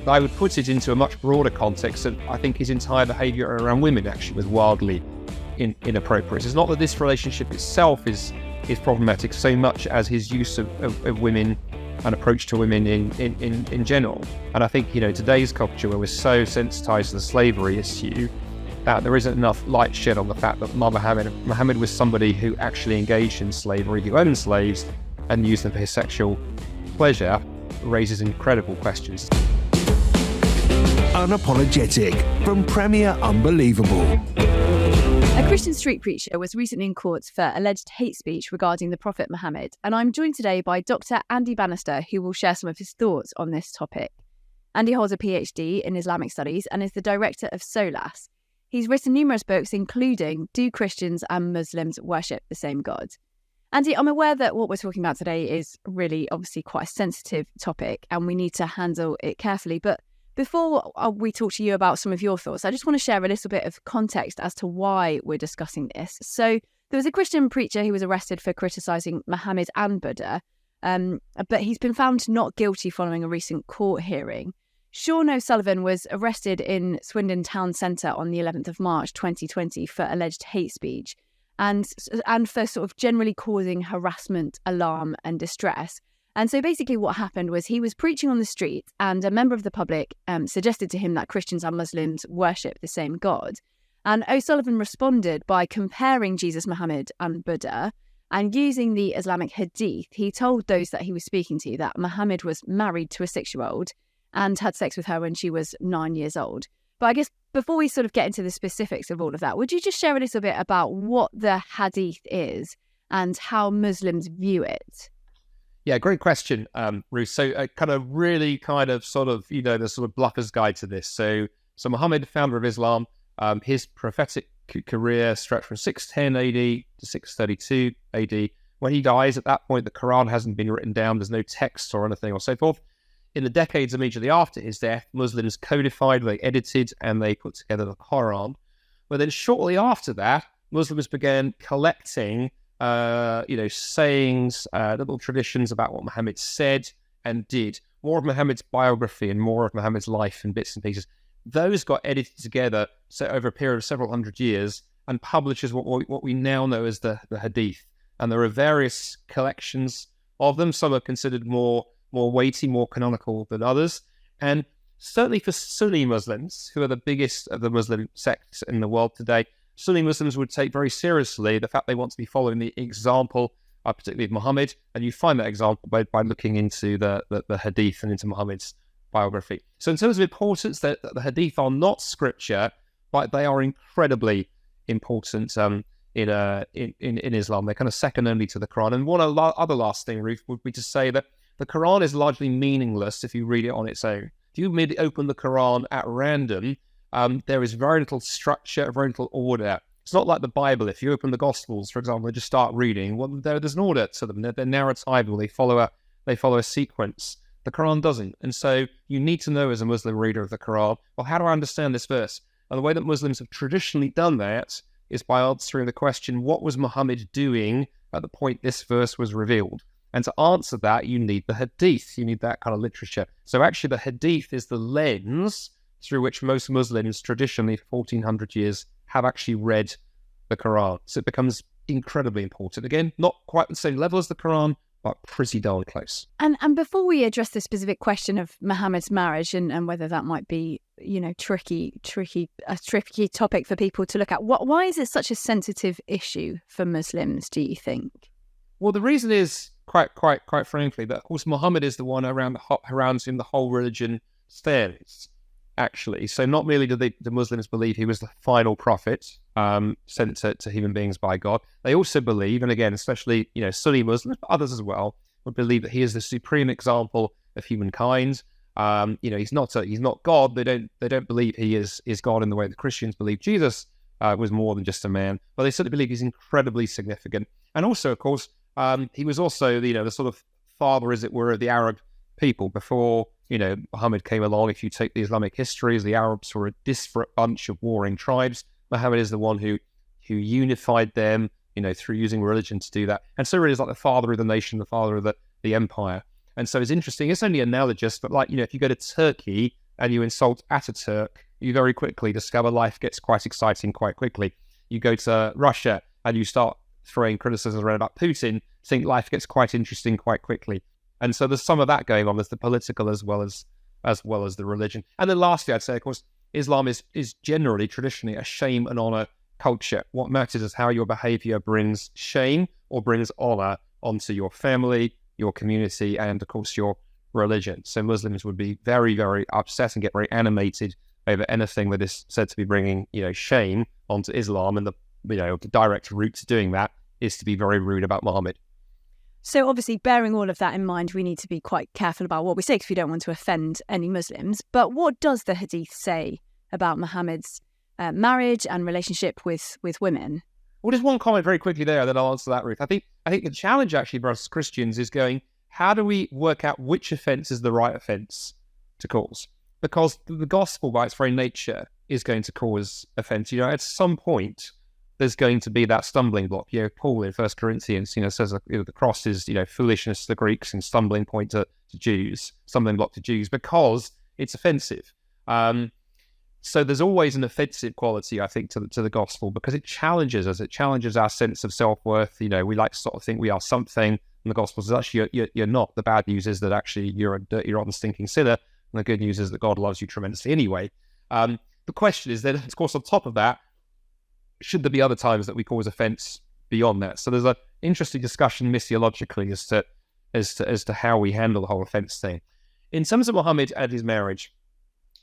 I would put it into a much broader context, and I think his entire behaviour around women actually was wildly inappropriate. It's not that this relationship itself is problematic so much as his use of women and approach to women in general. And I think, today's culture, where we're so sensitized to the slavery issue, that there isn't enough light shed on the fact that Muhammad was somebody who actually engaged in slavery, who owned slaves and used them for his sexual pleasure, raises incredible questions. Unapologetic from Premier Unbelievable. A Christian street preacher was recently in court for alleged hate speech regarding the Prophet Muhammad, and I'm joined today by Dr. Andy Bannister, who will share some of his thoughts on this topic. Andy holds a PhD in Islamic Studies and is the director of Solas. He's written numerous books, including Do Christians and Muslims Worship the Same God? Andy, I'm aware that what we're talking about today is really obviously quite a sensitive topic and we need to handle it carefully, but before we talk to you about some of your thoughts, I just want to share a little bit of context as to why we're discussing this. So there was a Christian preacher who was arrested for criticising Muhammad and Buddha, but he's been found not guilty following a recent court hearing. Sean O'Sullivan was arrested in Swindon Town Centre on the 11th of March 2020 for alleged hate speech and for sort of generally causing harassment, alarm and distress. And so basically what happened was he was preaching on the street and a member of the public suggested to him that Christians and Muslims worship the same God. And O'Sullivan responded by comparing Jesus, Muhammad and Buddha, and using the Islamic Hadith, he told those that he was speaking to that Muhammad was married to a 6-year-old and had sex with her when she was 9 years old. But I guess before we sort of get into the specifics of all of that, would you just share a little bit about what the Hadith is and how Muslims view it? Yeah, great question, Ruth. So the sort of bluffer's guide to this. So Muhammad, founder of Islam, his prophetic career stretched from 610 AD to 632 AD. When he dies, at that point, the Quran hasn't been written down. There's no text or anything or so forth. In the decades immediately after his death, Muslims codified, they edited, and they put together the Quran. But then shortly after that, Muslims began collecting sayings, little traditions about what Muhammad said and did, more of Muhammad's biography and more of Muhammad's life in bits and pieces. Those got edited together over a period of several hundred years and published as what we now know as the Hadith. And there are various collections of them. Some are considered more weighty, more canonical than others. And certainly for Sunni Muslims, who are the biggest of the Muslim sects in the world today, Sunni Muslims would take very seriously the fact they want to be following the example, particularly of Muhammad, and you find that example by looking into the Hadith and into Muhammad's biography. So in terms of importance, the Hadith are not scripture, but they are incredibly important in Islam. They're kind of second only to the Quran. And one other last thing, Ruth, would be to say that the Quran is largely meaningless if you read it on its own. If you merely open the Quran at random, there is very little structure, very little order. It's not like the Bible. If you open the Gospels, for example, and just start reading, well, there's an order to them. They're narratival. They follow a sequence. The Quran doesn't. And so you need to know as a Muslim reader of the Quran, well, how do I understand this verse? And the way that Muslims have traditionally done that is by answering the question, what was Muhammad doing at the point this verse was revealed? And to answer that, you need the Hadith. You need that kind of literature. So actually the Hadith is the lens through which most Muslims traditionally for 1400 years have actually read the Quran. So it becomes incredibly important. Again, not quite the same level as the Quran, but pretty darn close. And before we address the specific question of Muhammad's marriage and whether that might be, a tricky topic for people to look at, why is it such a sensitive issue for Muslims, do you think? Well, the reason is quite frankly that, of course, Muhammad is the one around whom the whole religion stands. Actually, so not merely do the Muslims believe he was the final prophet sent to human beings by God, they also believe, and again, especially Sunni Muslims, but others as well, would believe that he is the supreme example of humankind. He's not God. They don't believe he is God in the way the Christians believe Jesus was more than just a man, but they certainly believe he's incredibly significant. And also, of course, he was also the sort of father, as it were, of the Arab people before Muhammad came along. If you take the Islamic histories, the Arabs were a disparate bunch of warring tribes. Muhammad is the one who unified them, through using religion to do that. And so really is like the father of the nation, the father of the empire. And so it's interesting. It's only analogous, but if you go to Turkey, and you insult Ataturk, you very quickly discover life gets quite exciting quite quickly. You go to Russia and you start throwing criticisms around about Putin, think life gets quite interesting quite quickly. And so there's some of that going on. There's the political as well as the religion. And then lastly, I'd say, of course, Islam is generally, traditionally, a shame and honor culture. What matters is how your behavior brings shame or brings honor onto your family, your community, and of course your religion. So Muslims would be very, very upset and get very animated over anything that is said to be bringing, shame onto Islam. And the direct route to doing that is to be very rude about Muhammad. So obviously, bearing all of that in mind, we need to be quite careful about what we say because we don't want to offend any Muslims. But what does the Hadith say about Muhammad's marriage and relationship with women? Well, just one comment very quickly there, then I'll answer that, Ruth. I think the challenge actually for us Christians is going, how do we work out which offence is the right offence to cause? Because the gospel, by its very nature, is going to cause offence. At some point, there's going to be that stumbling block. Paul in 1 Corinthians, says the cross is, foolishness to the Greeks and stumbling point to Jews, stumbling block to Jews, because it's offensive. So there's always an offensive quality, I think, to the gospel, because it challenges us. It challenges our sense of self-worth. We like to sort of think we are something, and the gospel says actually you're not. The bad news is that actually you're a dirty, rotten, stinking sinner, and the good news is that God loves you tremendously anyway. The question is then, of course, on top of that, should there be other times that we cause offence beyond that? So there's an interesting discussion missiologically as to how we handle the whole offence thing. In terms of Muhammad and his marriage,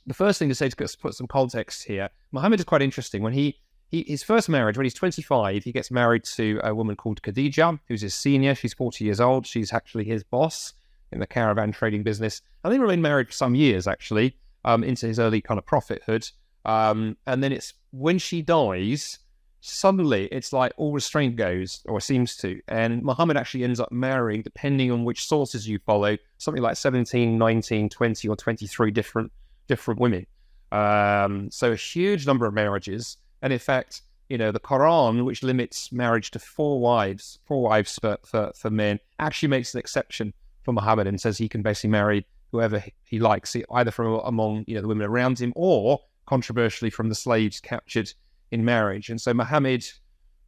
the first thing to say, to put some context here, Muhammad is quite interesting. When his first marriage, when he's 25, he gets married to a woman called Khadija, who's his senior. She's 40 years old. She's actually his boss in the caravan trading business. And they remain married for some years, actually, into his early kind of prophethood. And then it's when she dies, suddenly it's like all restraint goes, or seems to. And Muhammad actually ends up marrying, depending on which sources you follow, something like 17, 19, 20, or 23 different women. So a huge number of marriages. And in fact, the Quran, which limits marriage to four wives for men, actually makes an exception for Muhammad and says he can basically marry whoever he likes, either from among the women around him or controversially from the slaves captured in marriage. And so Muhammad,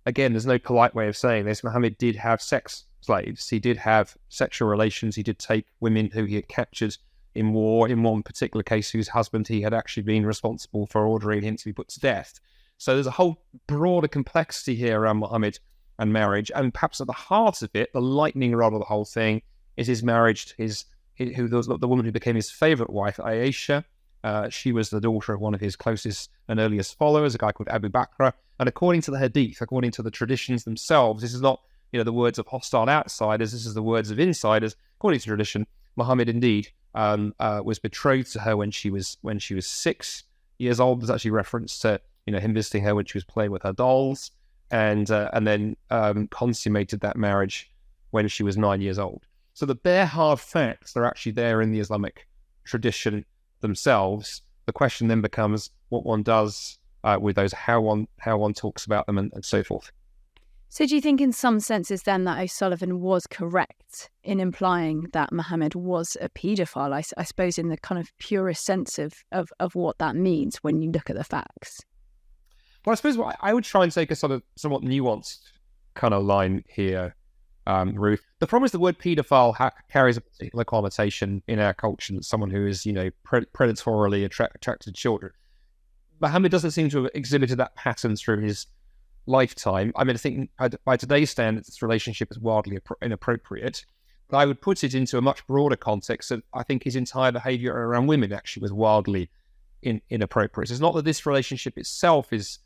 again, there's no polite way of saying this, Muhammad did have sex slaves. He did have sexual relations. He did take women who he had captured in war, in one particular case whose husband he had actually been responsible for ordering him to be put to death. So there's a whole broader complexity here around Muhammad and marriage. And perhaps at the heart of it, the lightning rod of the whole thing, is his marriage to the woman who became his favourite wife, Aisha. She was the daughter of one of his closest and earliest followers, a guy called Abu Bakr. And according to the Hadith, according to the traditions themselves, this is not the words of hostile outsiders, this is the words of insiders. According to tradition, Muhammad indeed was betrothed to her when she was 6 years old. There's actually reference to him visiting her when she was playing with her dolls, and then consummated that marriage when she was 9 years old. So the bare hard facts, they're actually there in the Islamic tradition themselves. The question then becomes what one does with those, how one talks about them, and so forth. So do you think in some senses then that O'Sullivan was correct in implying that Muhammad was a paedophile? I suppose in the kind of purest sense of what that means when you look at the facts. Well, I suppose I would try and take a sort of somewhat nuanced kind of line here, Ruth. The problem is the word paedophile carries a particular connotation in our culture, someone who is, predatorily attracted to children. Muhammad doesn't seem to have exhibited that pattern through his lifetime. I mean, I think by today's standards, this relationship is wildly inappropriate. But I would put it into a much broader context of, I think his entire behaviour around women actually was wildly inappropriate. It's not that this relationship itself is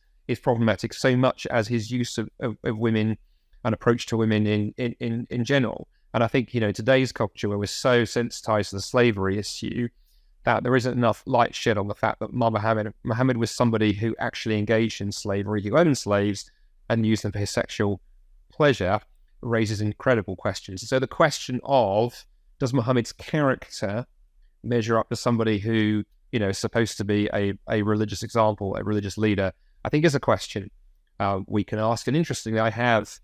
problematic so much as his use of women and approach to women in general. And I think, today's culture, where we're so sensitized to the slavery issue, that there isn't enough light shed on the fact that Muhammad was somebody who actually engaged in slavery, who owned slaves and used them for his sexual pleasure, raises incredible questions. So the question of, does Muhammad's character measure up to somebody who, is supposed to be a religious example, a religious leader, I think is a question we can ask. And interestingly, I have,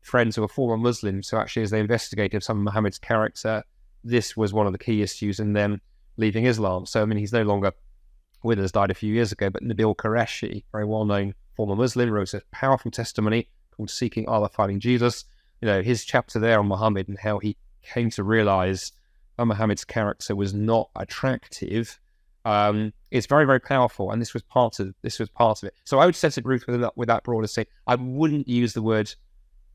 friends who are former Muslims who actually, as they investigated some of Muhammad's character, this was one of the key issues in them leaving Islam. So, I mean, he's no longer with us, died a few years ago, but Nabil Qureshi, very well-known former Muslim, wrote a powerful testimony called Seeking Allah, Finding Jesus. His chapter there on Muhammad and how he came to realize that Muhammad's character was not attractive. It's very, very powerful, and this was part of it. So I would set it, Ruth, with that broader say, I wouldn't use the word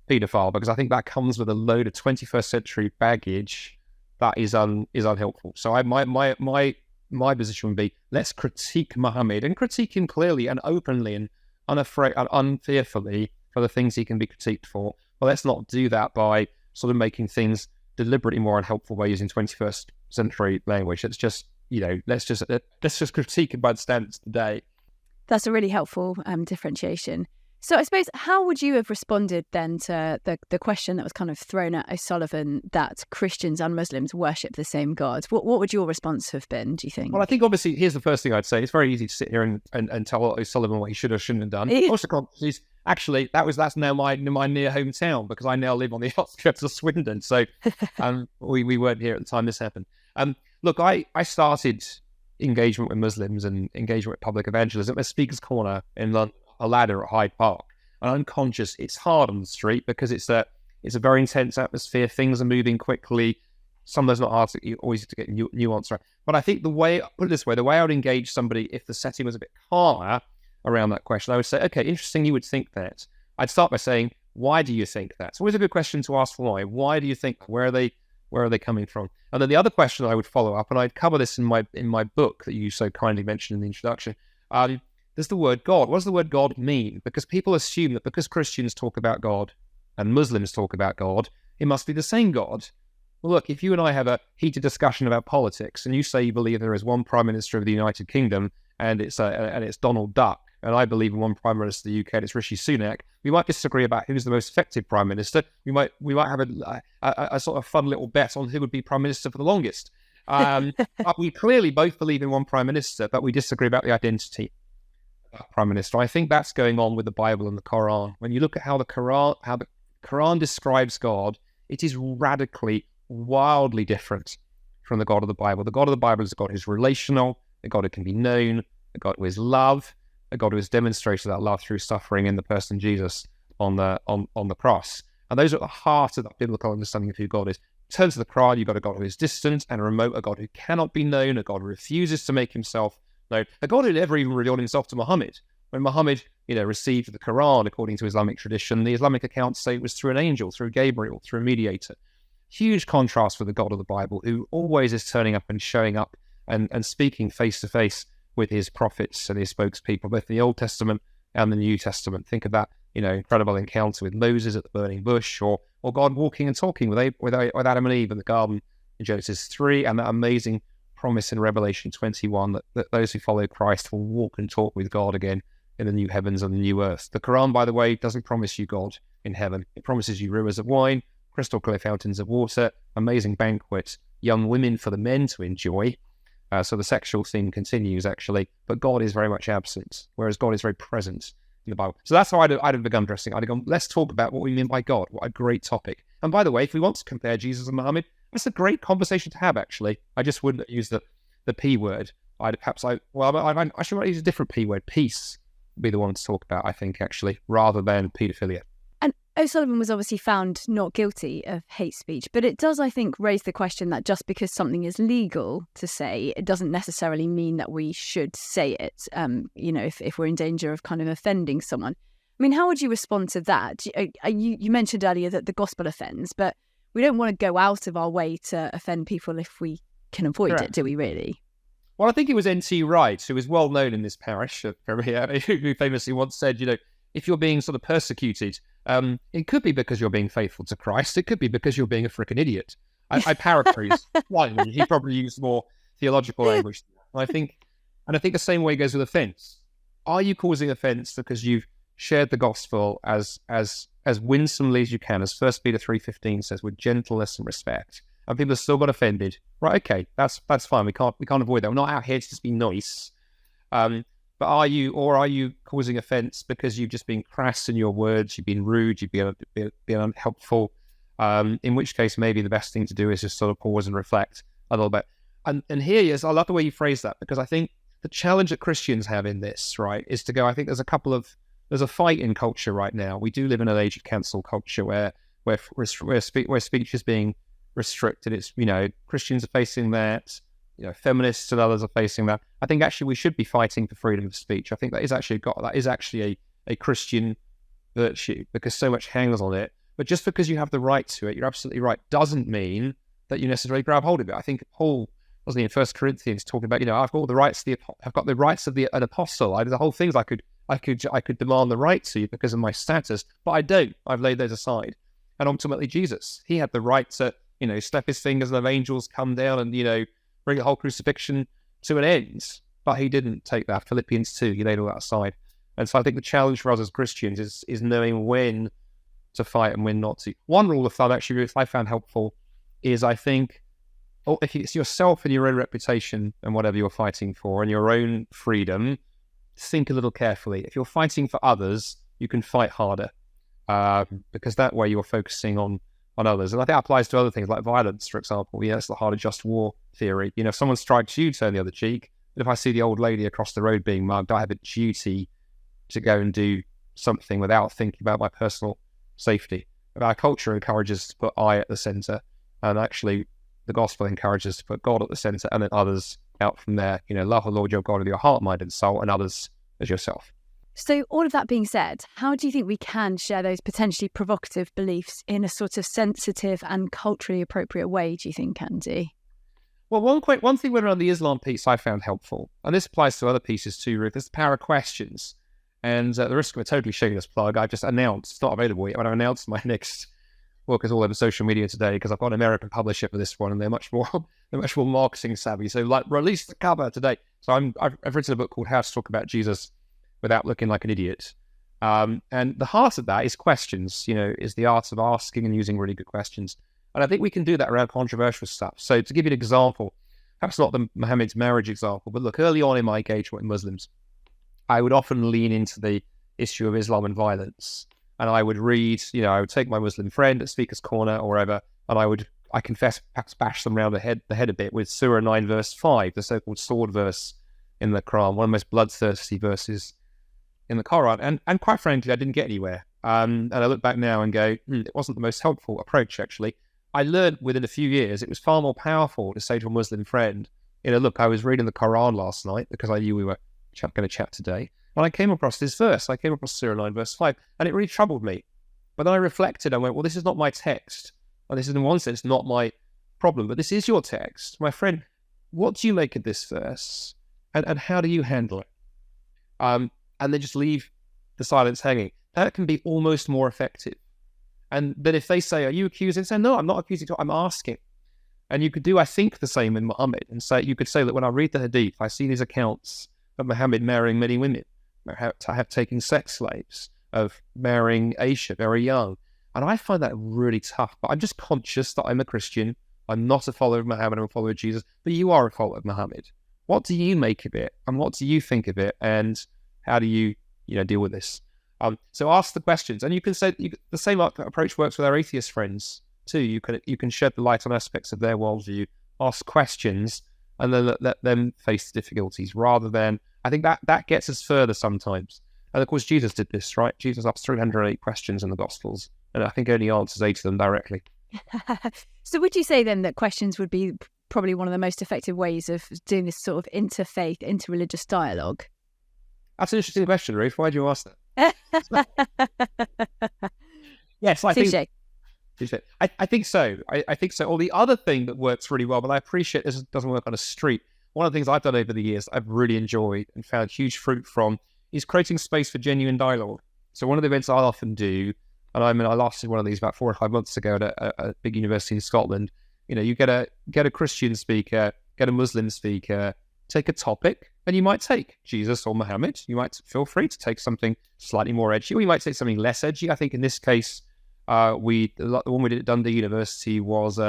paedophile, because I think that comes with a load of 21st century baggage that is unhelpful. So my position would be, let's critique Muhammad and critique him clearly and openly and unafraid and unfearfully for the things he can be critiqued for. But let's not do that by sort of making things deliberately more unhelpful by using 21st century language. Let's just critique it by the standards today. That's a really helpful differentiation. So I suppose, how would you have responded then to the question that was kind of thrown at O'Sullivan, that Christians and Muslims worship the same God? What would your response have been, do you think? Well, I think obviously, here's the first thing I'd say. It's very easy to sit here and tell O'Sullivan what he should or shouldn't have done. Also, actually, that's now my near hometown, because I now live on the outskirts of Swindon. So we weren't here at the time this happened. Look, I started engagement with Muslims and engagement with public evangelism at Speaker's Corner in London, a ladder at Hyde Park. And I'm conscious it's hard on the street because it's a very intense atmosphere. Things are moving quickly. Sometimes not hard to always to get nuance right. But I think the way I would engage somebody if the setting was a bit calmer around that question, I would say, okay, interesting, you would think that. I'd start by saying, why do you think that? It's always a good question to ask why. Why do you think that? Where are they coming from? And then the other question I would follow up, and I'd cover this in my book that you so kindly mentioned in the introduction. There's the word God. What does the word God mean? Because people assume that because Christians talk about God and Muslims talk about God, it must be the same God. Well, look, if you and I have a heated discussion about politics, and you say you believe there is one Prime Minister of the United Kingdom and it's Donald Duck, and I believe in one Prime Minister of the UK and it's Rishi Sunak, we might disagree about who's the most effective Prime Minister. We might have a sort of fun little bet on who would be Prime Minister for the longest. But we clearly both believe in one Prime Minister, but we disagree about the identity of that Prime Minister. I think that's going on with the Bible and the Quran. When you look at how the Quran describes God, it is radically, wildly different from the God of the Bible. The God of the Bible is a God who's relational, a God who can be known, a God who is love, a God who has demonstrated that love through suffering in the person Jesus on the cross. And those are at the heart of that biblical understanding of who God is. In terms of the Quran, you've got a God who is distant and remote, a God who cannot be known, a God who refuses to make himself known, a God who never even revealed himself to Muhammad. When Muhammad, received the Quran according to Islamic tradition, the Islamic accounts say it was through an angel, through Gabriel, through a mediator. Huge contrast with the God of the Bible, who always is turning up and showing up and speaking face to face with his prophets and his spokespeople, both the Old Testament and the New Testament. Think of that, incredible encounter with Moses at the burning bush, or God walking and talking with Adam and Eve in the garden in Genesis 3, and that amazing promise in Revelation 21 that those who follow Christ will walk and talk with God again in the new heavens and the new earth. The Quran, by the way, doesn't promise you God in heaven. It promises you rivers of wine, crystal clear fountains of water, amazing banquets, young women for the men to enjoy. So the sexual theme continues, actually, but God is very much absent, whereas God is very present in the Bible. So that's how I'd have begun addressing. I'd have gone, let's talk about what we mean by God. What a great topic. And by the way, if we want to compare Jesus and Muhammad, that's a great conversation to have, actually. I just wouldn't use the P word. I should use a different P word. Peace would be the one to talk about, I think, actually, rather than paedophilia. And O'Sullivan was obviously found not guilty of hate speech, but it does, I think, raise the question that just because something is legal to say, it doesn't necessarily mean that we should say it, if we're in danger of kind of offending someone. I mean, how would you respond to that? You mentioned earlier that the gospel offends, but we don't want to go out of our way to offend people if we can avoid it, do we really? Well, I think it was N.T. Wright, who is well known in this parish, who famously once said, if you're being sort of persecuted, it could be because you're being faithful to Christ. It could be because you're being a frickin' idiot. I paraphrase slightly. He probably used more theological language. I think the same way goes with offence. Are you causing offence because you've shared the gospel as winsomely as you can, as 1 Peter 3:15 says, with gentleness and respect, and people have still got offended? Right? Okay, that's fine. We can't avoid that. We're not out here to just be nice. But are you causing offence because you've just been crass in your words, you've been rude, you've been unhelpful? In which case, maybe the best thing to do is just sort of pause and reflect a little bit. And here is, I love the way you phrase that, because I think the challenge that Christians have in this, right, is to go, I think there's a fight in culture right now. We do live in an age of cancel culture where speech is being restricted. It's, Christians are facing that, feminists and others are facing that. I think actually we should be fighting for freedom of speech. I think that is actually a Christian virtue, because so much hangs on it. But just because you have the right to it, you're absolutely right, doesn't mean that you necessarily grab hold of it. I think Paul, wasn't he, in 1 Corinthians, talking about, I've got the rights of an apostle. The whole things I could demand the right to because of my status, but I don't. I've laid those aside. And ultimately, Jesus, he had the right to, snap his fingers and have angels come down and, bring the whole crucifixion to an end. But he didn't take that. Philippians 2, he laid all that aside. And so I think the challenge for us as Christians is knowing when to fight and when not to. One rule of thumb, actually, which I found helpful, is I think, if it's yourself and your own reputation and whatever you're fighting for and your own freedom, think a little carefully. If you're fighting for others, you can fight harder, because that way you're focusing on others. And I think that applies to other things like violence, for example. It's the harder just war theory. If someone strikes you, turn the other cheek. But if I see the old lady across the road being mugged, I have a duty to go and do something without thinking about my personal safety. Our culture encourages us to put I at the centre, and actually the gospel encourages us to put God at the centre and then others out from there. Love the Lord your God with your heart, mind and soul, and others as yourself. So all of that being said, how do you think we can share those potentially provocative beliefs in a sort of sensitive and culturally appropriate way, do you think, Andy? Well, one thing around the Islam piece I found helpful, and this applies to other pieces too, Ruth, is the power of questions. And at the risk of a totally shameless plug, I've just announced, it's not available yet, but I've announced my next book is all over social media today, because I've got an American publisher for this one, and they're much more marketing savvy. So release the cover today. So I've written a book called How to Talk About Jesus Without Looking Like an Idiot. And the heart of that is questions, is the art of asking and using really good questions. And I think we can do that around controversial stuff. So to give you an example, perhaps not the Muhammad's marriage example, but look, early on in my engagement with Muslims, I would often lean into the issue of Islam and violence. And I would read, I would take my Muslim friend at Speaker's Corner or wherever, and I confess, perhaps bash them around the head a bit with Surah 9 verse 5, the so-called sword verse in the Quran, one of the most bloodthirsty verses in the Quran. And quite frankly, I didn't get anywhere. And I look back now and go, it wasn't the most helpful approach, actually. I learned within a few years, it was far more powerful to say to a Muslim friend, look, I was reading the Quran last night because I knew we were going to chat today. And I came across this verse. I came across Surah 9 verse 5, and it really troubled me. But then I reflected. I went, well, this is not my text. And this is in one sense not my problem, but this is your text. My friend, what do you make of this verse? And how do you handle it? And then just leave the silence hanging. That can be almost more effective. And then if they say, are you accusing? Say, no, I'm not accusing, I'm asking. And you could do, I think, the same in Muhammad. And say, you could say that when I read the Hadith, I see these accounts of Muhammad marrying many women, have taken sex slaves, of marrying Aisha very young. And I find that really tough. But I'm just conscious that I'm a Christian. I'm not a follower of Muhammad, I'm a follower of Jesus. But you are a follower of Muhammad. What do you make of it? And what do you think of it? And how do you deal with this? So ask the questions. And you can say the same approach works with our atheist friends too. You can shed the light on aspects of their worldview, ask questions, and then let them face the difficulties rather than, I think that gets us further sometimes. And of course, Jesus did this, right? Jesus asked 308 questions in the Gospels, and I think only answers 8 of them directly. So would you say then that questions would be probably one of the most effective ways of doing this sort of interfaith, interreligious dialogue? That's an interesting question, Ruth. Why do you ask that? Yes, I think so. I think so. Or the other thing that works really well, but I appreciate this doesn't work on a street. One of the things I've done over the years I've really enjoyed and found huge fruit from is creating space for genuine dialogue. So one of the events I often do, and I last did one of these about 4 or 5 months ago at a big university in Scotland. You get a Christian speaker, get a Muslim speaker, take a topic, and you might take Jesus or Muhammad. You might feel free to take something slightly more edgy, or you might take something less edgy. I think in this case, the one we did at Dundee University was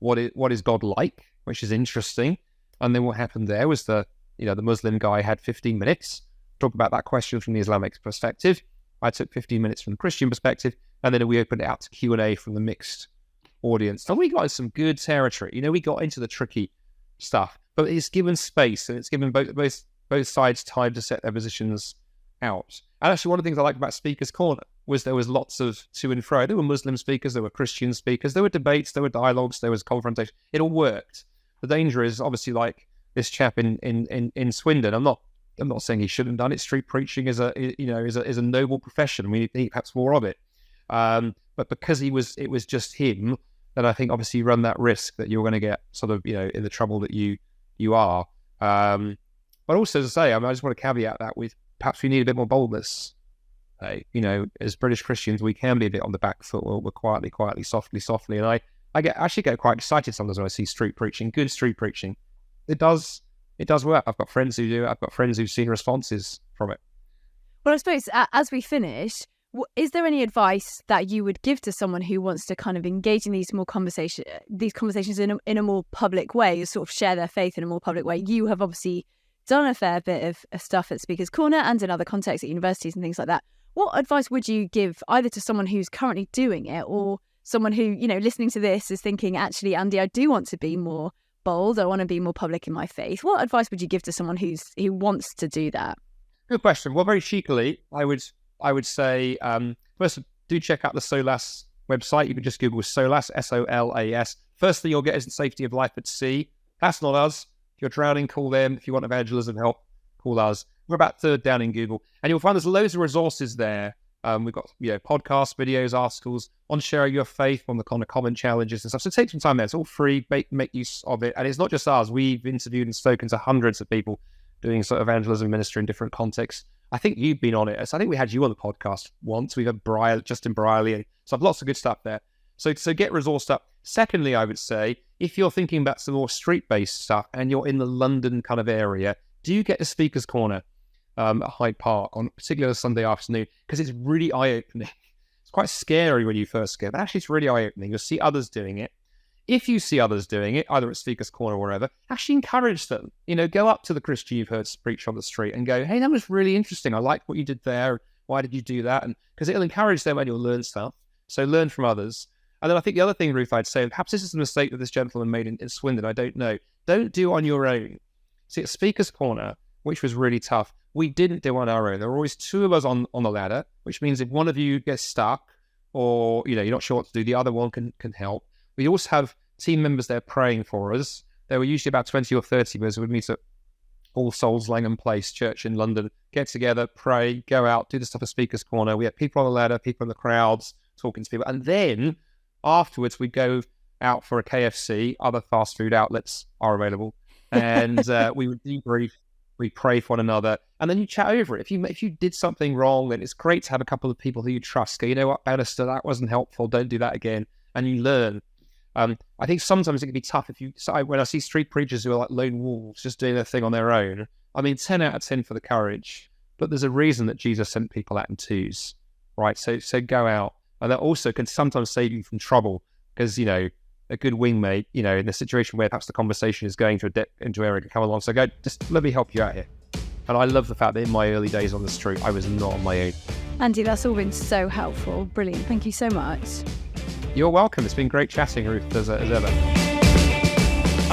what is God like, which is interesting. And then what happened there was the Muslim guy had 15 minutes to talk about that question from the Islamic perspective. I took 15 minutes from the Christian perspective, and then we opened it out to Q&A from the mixed audience. And we got in some good territory. We got into the tricky stuff. But it's given space, and it's given both sides time to set their positions out. And actually, one of the things I liked about Speaker's Corner was there was lots of to and fro. There were Muslim speakers, there were Christian speakers, there were debates, there were dialogues, there was confrontation. It all worked. The danger is obviously like this chap in Swindon. I'm not saying he shouldn't have done it. Street preaching is a noble profession. We need perhaps more of it. But because it was just him, then I think obviously you run that risk that you're going to get sort of in the trouble that you are. But also, as I say, I just want to caveat that with perhaps we need a bit more boldness. As British Christians, we can be a bit on the back foot. We're quietly, softly. And I actually get quite excited sometimes when I see street preaching, good street preaching. It does work. I've got friends who do it. I've got friends who've seen responses from it. Well, I suppose as we finish, is there any advice that you would give to someone who wants to kind of engage in these conversations in a more public way, sort of share their faith in a more public way? You have obviously done a fair bit of stuff at Speaker's Corner and in other contexts at universities and things like that. What advice would you give either to someone who's currently doing it or someone who, listening to this is thinking, actually, Andy, I do want to be more bold. I want to be more public in my faith. What advice would you give to someone who wants to do that? Good question. Well, very cheekily, I would say, first, do check out the Solas website. You can just Google Solas, Solas. Firstly, you'll get is the safety of life at sea. That's not us. If you're drowning, call them. If you want evangelism help, call us. We're about third down in Google. And you'll find there's loads of resources there. We've got podcasts, videos, articles on sharing your faith, on the kind of common challenges and stuff. So take some time there. It's all free. Make use of it. And it's not just us. We've interviewed and spoken to hundreds of people doing sort of evangelism ministry in different contexts. I think you've been on it. So I think we had you on the podcast once. We've had Justin Briley. And so I've lots of good stuff there. So get resourced up. Secondly, I would say, if you're thinking about some more street-based stuff and you're in the London kind of area, do get a Speaker's Corner at Hyde Park on particularly Sunday afternoon, because it's really eye-opening. It's quite scary when you first go, but actually it's really eye-opening. You'll see others doing it. If you see others doing it, either at Speaker's Corner or wherever, actually encourage them. Go up to the Christian you've heard preach on the street and go, hey, that was really interesting. I like what you did there. Why did you do that? And because it'll encourage them and you'll learn stuff. So learn from others. And then I think the other thing, Ruth, I'd say, perhaps this is a mistake that this gentleman made in Swindon, I don't know. Don't do on your own. See, at Speaker's Corner, which was really tough, we didn't do on our own. There were always two of us on the ladder, which means if one of you gets stuck or, you're not sure what to do, the other one can help. We also have team members there praying for us. There were usually about 20 or 30 of us who would meet at All Souls Langham Place Church in London, get together, pray, go out, do the stuff at Speaker's Corner. We had people on the ladder, people in the crowds, talking to people. And then afterwards, we'd go out for a KFC. Other fast food outlets are available. And we would debrief. We pray for one another, and then you chat over it. If you did something wrong, then it's great to have a couple of people who you trust. Go, you know what, Bannister, that wasn't helpful. Don't do that again. And you learn. I think sometimes it can be tough when I see street preachers who are like lone wolves, just doing their thing on their own. 10 out of 10 for the courage. But there's a reason that Jesus sent people out in twos, right? So go out, and that also can sometimes save you from trouble because a good wingmate, in the situation where perhaps the conversation is going into area to come along. So go, just let me help you out here. And I love the fact that in my early days on the street, I was not on my own. Andy, that's all been so helpful. Brilliant. Thank you so much. You're welcome. It's been great chatting, Ruth, as ever.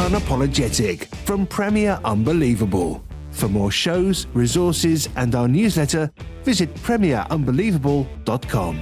Unapologetic from Premier Unbelievable. For more shows, resources and our newsletter, visit premierunbelievable.com.